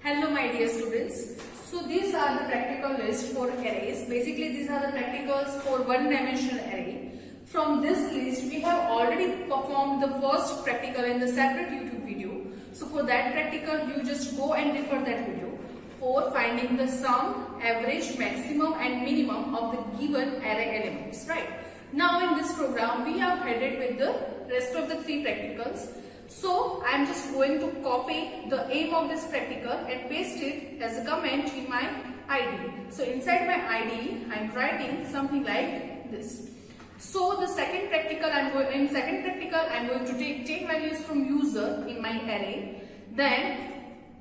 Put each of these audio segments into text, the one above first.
Hello my dear students. So these are the practical list for arrays. Basically these are the practicals for one-dimensional array. From this list we have already performed the first practical in the separate YouTube video. So for that practical you just go and refer that video for finding the sum, average, maximum and minimum of the given array elements, right? Now in this program we have headed with the rest of the three practicals. So I am just going to copy the aim of this practical and paste it as a comment in my IDE. So inside my IDE I am writing something like this. So the second practical I am going to take values from user in my array, then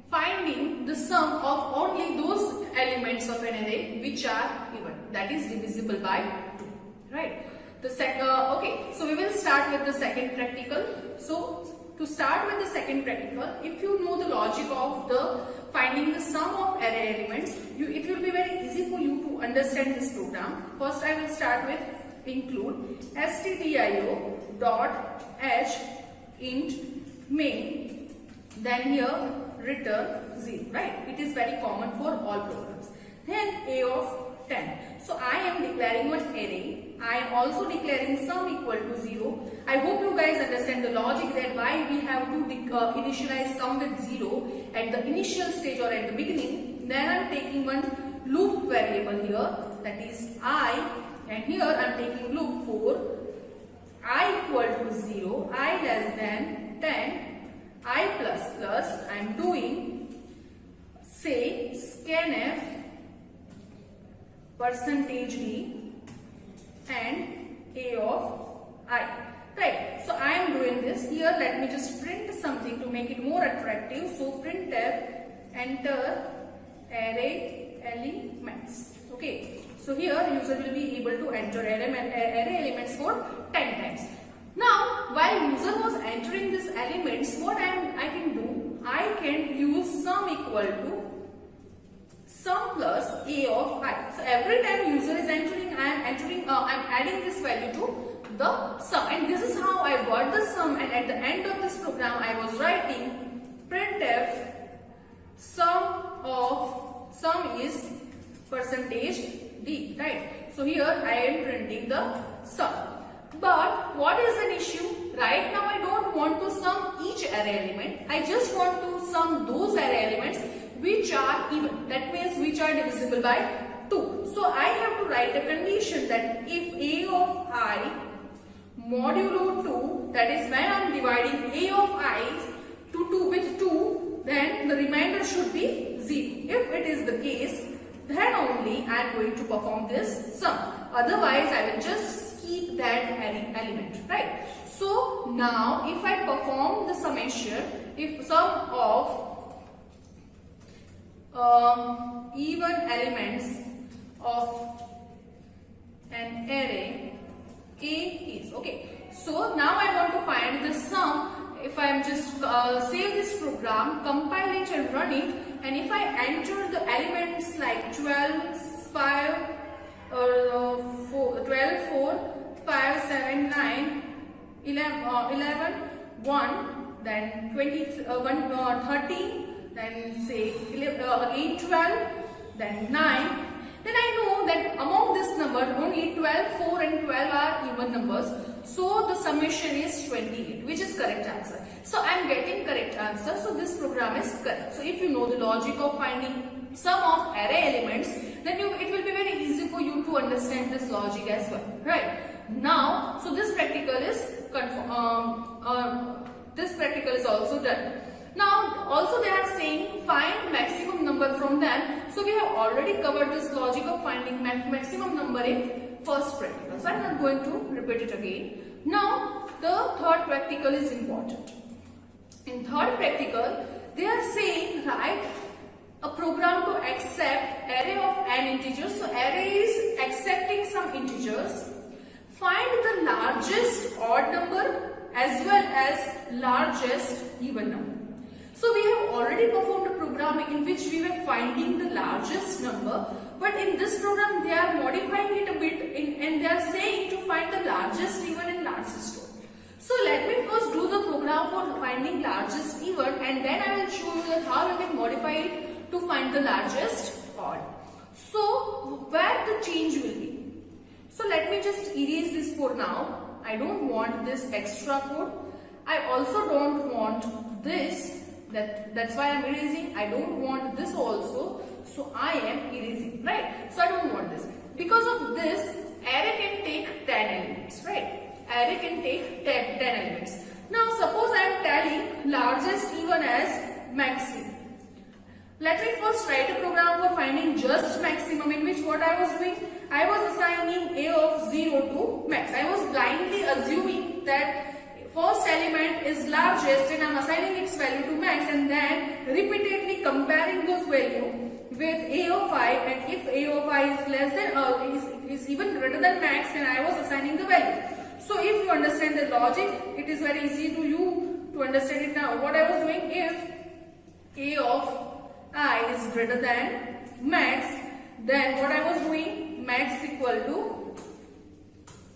finding the sum of only those elements of an array which are even, that is divisible by 2, right? Okay, so we will start with the second practical. So to start with the second practical, if you know the logic of the finding the sum of array elements, it will be very easy for you to understand this program. First I will start with include stdio dot h int main, then here return 0, right? It is very common for all programs. Then a of 10. So I am declaring one array. I am also declaring sum equal to 0. I hope you guys understand the logic that why we have to initialize sum with 0 at the initial stage or at the beginning. Then I am taking one loop variable here, that is I, and here I am taking loop for I equal to 0, I less than 10, I plus plus. I am doing say scanf %d and a of I, right? So I am doing this here. Let me just print something to make it more attractive. So printf enter array elements. Okay, so here user will be able to enter array elements for 10 times. Now while user was entering these elements, what I can do, I can use sum equal to sum plus a of I. So every time user is entering, I am adding this value to the sum, and this is how I got the sum. And at the end of this program I was writing printf sum is %d, right? So here I am printing the sum. But what is an issue? Right now I don't want to sum each array element. I just want to sum those array elements which are even, that means which are divisible by 2. So I have to write a condition that if a of I modulo 2, that is when I am dividing a of I to 2 with 2, then the remainder should be 0. If it is the case, then only I am going to perform this sum. Otherwise I will just skip that element, right? So now if I perform the summation, if sum of even elements of an array A is, okay. So now I want to find the sum. If I am just save this program, compile it and run it, and if I enter the elements like 12, 5, 12, 4, 5, 7, 9, 11, 1, then 13, then say again 12, then 9, then I know that among this number only even numbers. So the summation is 28, which is correct answer. So I am getting correct answer. So this program is correct. So if you know the logic of finding sum of array elements, then it will be very easy for you to understand this logic as well, right? Now, so this practical is also done. Now, also they are saying find maximum number from them. So we have already covered this logic of finding maximum number in first practical. So I am not going to repeat it again. Now, the third practical is important. In third practical, they are saying write a program to accept array of n integers. So array is accepting some integers. Find the largest odd number as well as largest even number. So we have already performed a program in which we were finding the largest number, but in this program they are modifying it a bit and they are saying to find the largest even and largest odd. So let me first do the program for finding largest even, and then I will show you that how you can modify it to find the largest odd. So where the change will be? So let me just erase this for now. I don't want this extra code. I also don't want this. That's why I'm erasing. I don't want this also. So I am erasing, right? So I don't want this. Because of this, array can take 10 elements, right? Array can take 10 elements. Now suppose I am telling largest even as maximum. Let me first write a program for finding just maximum, in which what I was doing, I was assigning a of 0 to max. I was blindly assuming that first element is largest and I am assigning its value to max, and then repeatedly comparing those values with a of I, and if a of I is less than is even greater than max, then I was assigning the value. So if you understand the logic, it is very easy to you to understand it now. What I was doing, if a of I is greater than max, then what I was doing, max equal to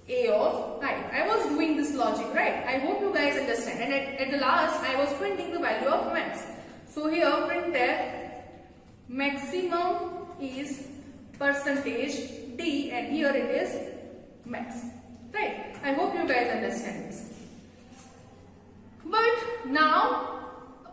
a of I. I was doing this logic, right? I hope you guys understand. And at the last, I was printing the value of max. So here, printf maximum is percentage d, and here it is max, right? I hope you guys understand this. But now,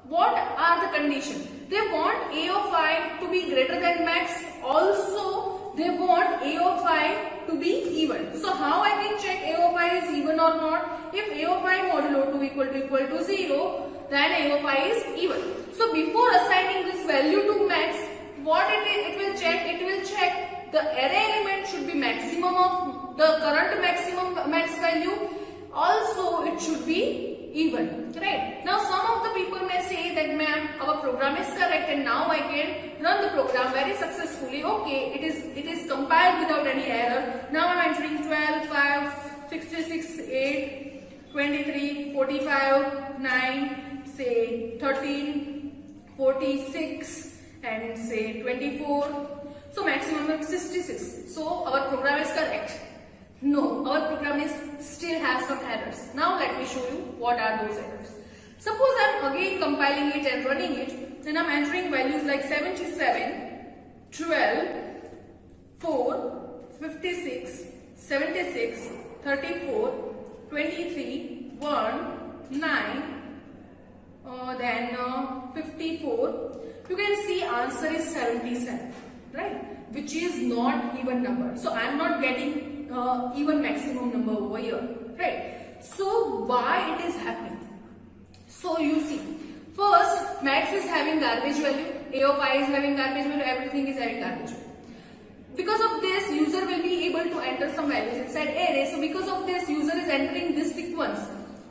what are the conditions? They want a of I to be greater than max. Also, they want a of I to be even. So how I can check a of I is even or not? If a of I modulo 2 equal to 0, then a of I is even. So before assigning this value to max, what it will check? It will check the array element should be maximum of the current maximum max value. Also, it should be even, right? Now some of the people may say that ma'am, our program is correct and now I can run the program very successfully. Okay, it is compiled without any error. Now I am entering 12, 5, 66, 8, 23, 45, 9, say 13, 46 and say 24. So maximum is 66. So our program is correct. No, our program still has some errors. Now let me show you what are those errors. Suppose I am again compiling it and running it, then I am entering values like 77, 12, 4, 56, 76, 34, 23, 1, 9, then 54. You can see answer is 77, right? Which is not even number. So I am not getting even maximum number over here, right? So why it is happening? So you see, first max is having garbage value, a of I is having garbage value, everything is having garbage value. Because of this, user will be able to enter some values inside array. So because of this, user is entering this sequence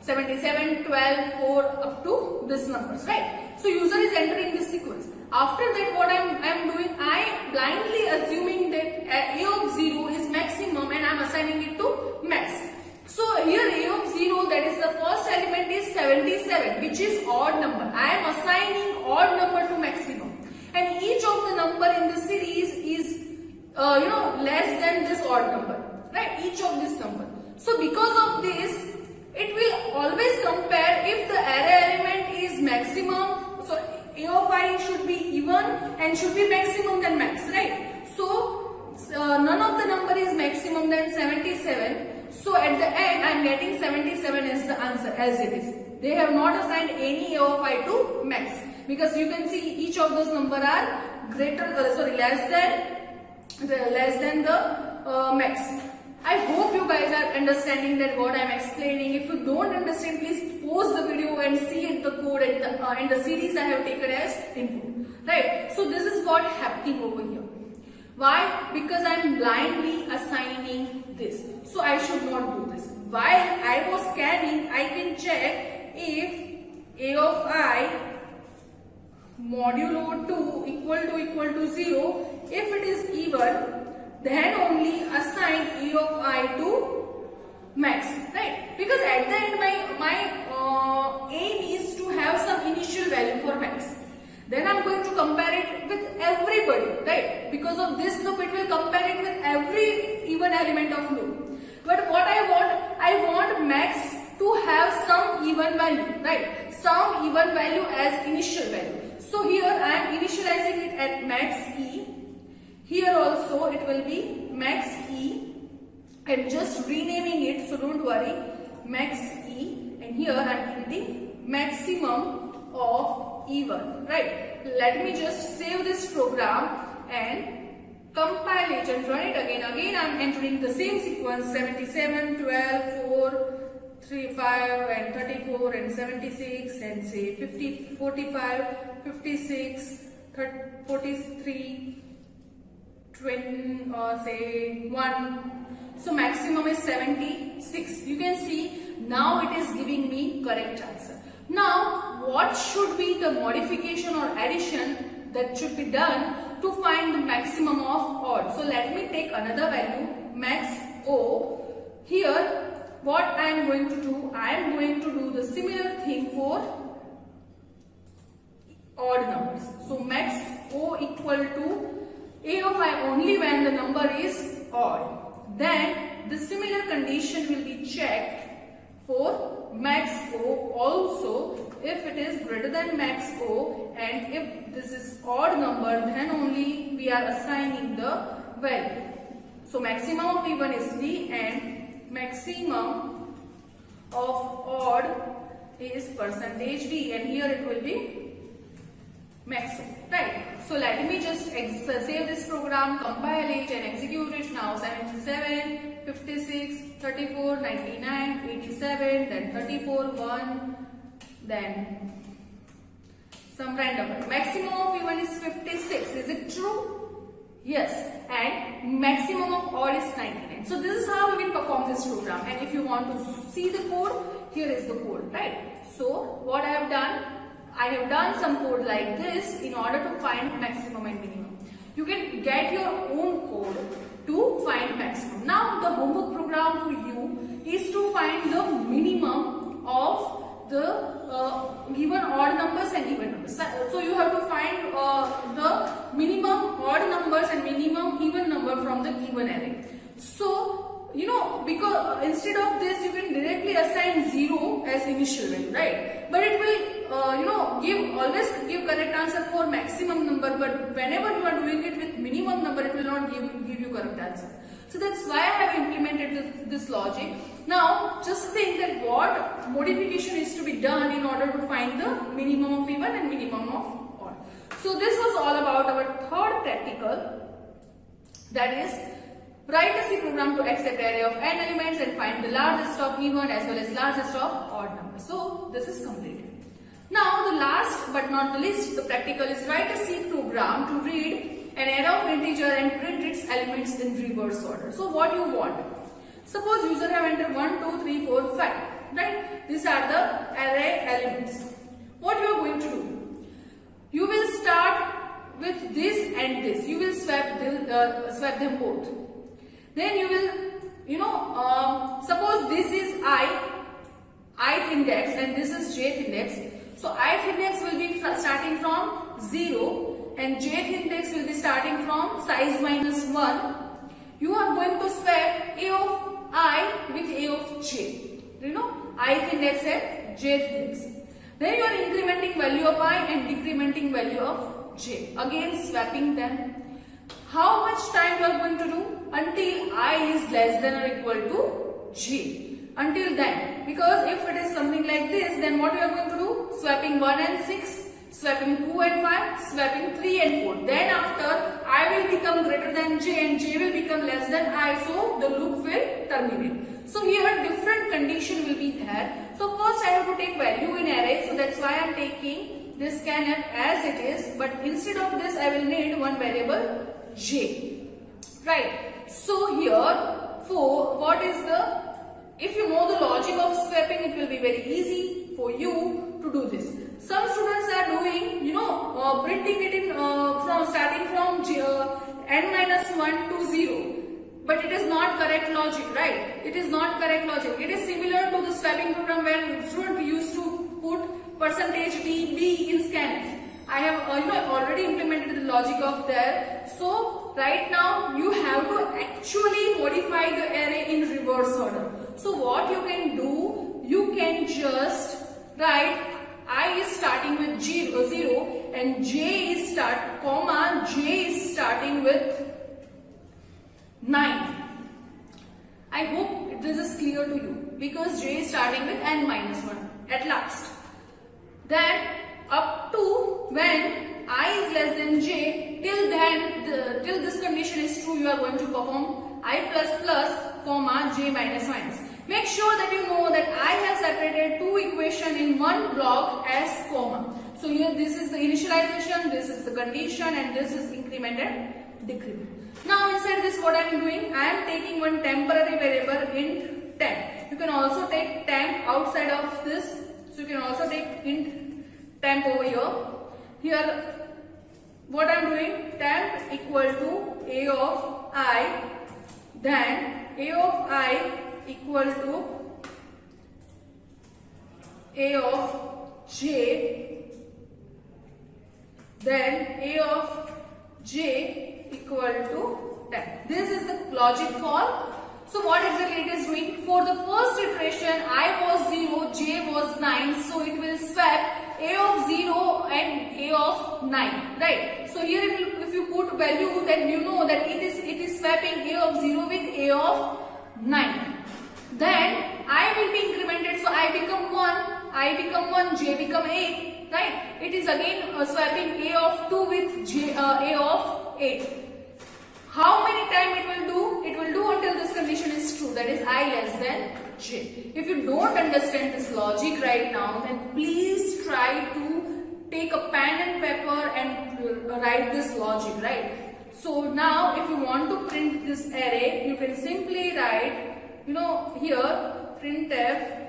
77, 12, 4 up to this numbers, right? So user is entering this sequence. After that, what I am doing, I blindly assuming that a of 0 is maximum and I am assigning it to max. So here a of 0, that is the first element, is 77, which is odd number. I am assigning odd number to maximum, and each of the number in the series is less than this odd number, right? Each of this number. So because of this, it will always compare if the array element is maximum. So a of I should be even and should be maximum than max, right? So none of the number is maximum than 77. So So at the end I am getting 77 is the answer as it is. They have not assigned any a of I to max, because you can see each of those number are less than the max. I hope you guys are understanding that what I am explaining. If you don't understand, please pause the video and see the code and the series I have taken as input. Right? So this is what happening over here. Why? Because I am blindly assigning this. So I should not do this. While I was scanning, I can check if a of I modulo 2 equal to 0. If it is even, then only assign a of I to max, right? Because at the end my aim is to have some initial value for max. Then I'm going to compare it with everybody, right? Because of this loop, it will compare it with every even element of loop. But what I want max to have some even value, right? Some even value as initial value. So here I am initializing it at max e. Here also it will be max e, and just renaming it, so don't worry, max e, and here I am printing maximum of E1, right? Let me just save this program and compile it and run it again. Again I am entering the same sequence: 77, 12, 4, 3, 5 and 34 and 76 and say 50, 45, 56, 43, 20, say 1. So maximum is 76. You can see now it is giving me correct answer. Now what should be the modification or addition that should be done to find the maximum of odd? So let me take another value, max O. Here what I am going to do, I am going to do the similar thing for odd numbers. So max O equal to a of I only when the number is odd. Then the similar condition will be checked for max O also if it is greater than max O, and if this is odd number, then only we are assigning the value. So maximum of E1 is D and maximum of odd is percentage D, and here it will be maximum, right? So let me just save this program, compile it and execute it now. 77, 56, 34, 99, 87, then 34, 1, then some random number. Maximum of E1 is 56. Is it true? Yes. And maximum of odd is 99. So this is how we will perform this program. And if you want to see the code, here is the code, right? So what I have done, I have done some code like this in order to find maximum and minimum. You can get your own code to find maximum. Now the homework program for you is to find the minimum of the given odd numbers and even numbers. So you have to find the minimum odd numbers and minimum even number from the given array. So because instead of this you can directly assign 0 as initial value, right? But it will always give correct answer for maximum number, but whenever you are doing it with minimum number, it will not give you correct answer. So that's why I have implemented this logic. Now just think that what modification is to be done in order to find the minimum of even and minimum of odd. So this was all about our third practical, that is write a C program to accept array of n elements and find the largest of even as well as largest of odd numbers. So this is completed. Now the last but not the least, the practical is write a C program to read an array of integer and print its elements in reverse order. So what you want? Suppose user have entered 1, 2, 3, 4, 5, right? These are the array elements. What you are going to do? You will start with this and this. You will swap them both. Then you will, suppose this is ith index and this is jth index. So ith index will be starting from 0 and jth index will be starting from size minus 1. You are going to swap a of I with a of j. Ith index and jth index. Then you are incrementing value of I and decrementing value of j. Again swapping them. How much time you are going to do? Until I is less than or equal to j. Until then, because if it is something like this, then what we are going to do? Swapping 1 and 6, swapping 2 and 5, swapping 3 and 4. Then after, I will become greater than j and j will become less than I, so the loop will terminate. So here different condition will be there. So first I have to take value in array, so that's why I am taking this scanf as it is, but instead of this I will need one variable j. Right. So here for what is the, if you know the logic of swapping, it will be very easy for you to do this. Some students are doing, printing it in from starting from n-1 to 0. But it is not correct logic, right? It is not correct logic. It is similar to the swapping program where student used to put %db in scanf. I have already implemented the logic of that. So right now you have to actually modify the array in reverse order. So what you can do, you can just write I is starting with 0 and j is starting with 9. I hope this is clear to you because j is starting with n-1 at last. Then up to when I is less than j, till then till this condition is true, you are going to perform I plus j minus minus. Make sure that you know that I have separated two equations in one block as comma. So here this is the initialization, this is the condition, and this is increment and decrement. Now inside this what I am doing, I am taking one temporary variable int temp. You can also take temp outside of this. So you can also take int temp over here. Here what I am doing, temp equal to a of I, then a of I equal to a of j, then a of j equal to 10. This is the logic for. So what exactly it is doing? For the first iteration, I was 0, j was 9, so it will swap a of 0 and a of 9, right? So here if you put value, then you know that it is swapping a of 0 with a of 9. Then I will be incremented, so I become 1, j become 8, right? It is again swapping a of 2 with a of 8. How many times it will do? It will do until this condition is true, that is I less than j. If you don't understand this logic right now, then please try to take a pen and paper and write this logic, right? So now if you want to print this array, you can simply write, here printf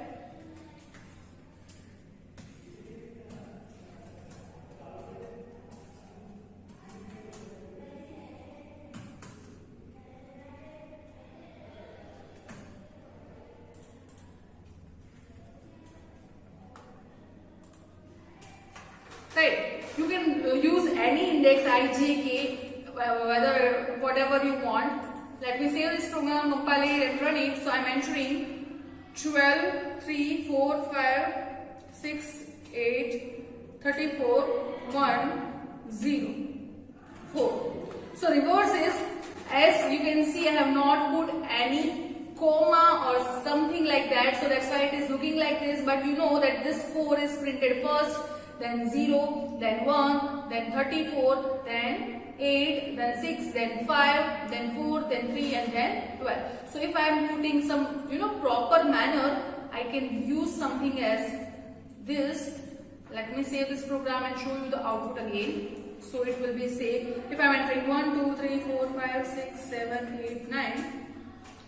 right. You can use any index I, J, K, whether whatever you want. Let me save this program, compile it and run it. So I am entering 12, 3, 4, 5, 6, 8, 34, 1, 0, 4. So reverse is, as you can see, I have not put any comma or something like that. So that's why it is looking like this. But you know that this 4 is printed first, then 0, then 1, then 34, then 8, then 6, then 5, then 4, then 3 and then 12. So if I am putting some proper manner, I can use something as this. Let me save this program and show you the output again. So it will be say, if I am entering 1, 2, 3, 4, 5, 6, 7, 8, 9,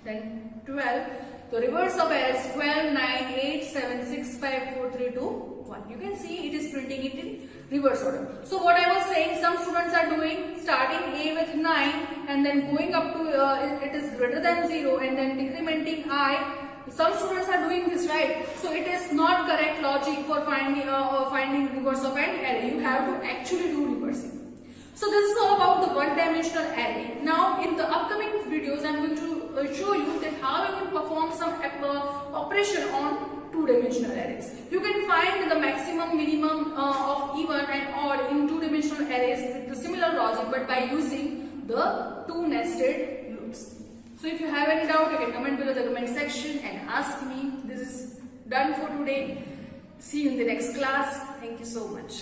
then 12. The reverse of array is 12, 9, 8, 7, 6, 5, 4, 3, 2, 1. You can see it is printing it in reverse order. So what I was saying, some students are doing starting A with 9 and then going up to it is greater than 0 and then decrementing I. Some students are doing this, right? So it is not correct logic for finding reverse of an array. You have to actually do reversing. So this is all about the one-dimensional array. Now in the upcoming videos, I am going to show you that how you can perform some operation on two-dimensional arrays. You can find the maximum, minimum of even and odd in two-dimensional arrays with the similar logic, but by using the two nested loops. So if you have any doubt, you can comment below the comment section and ask me. This is done for today. See you in the next class. Thank you so much.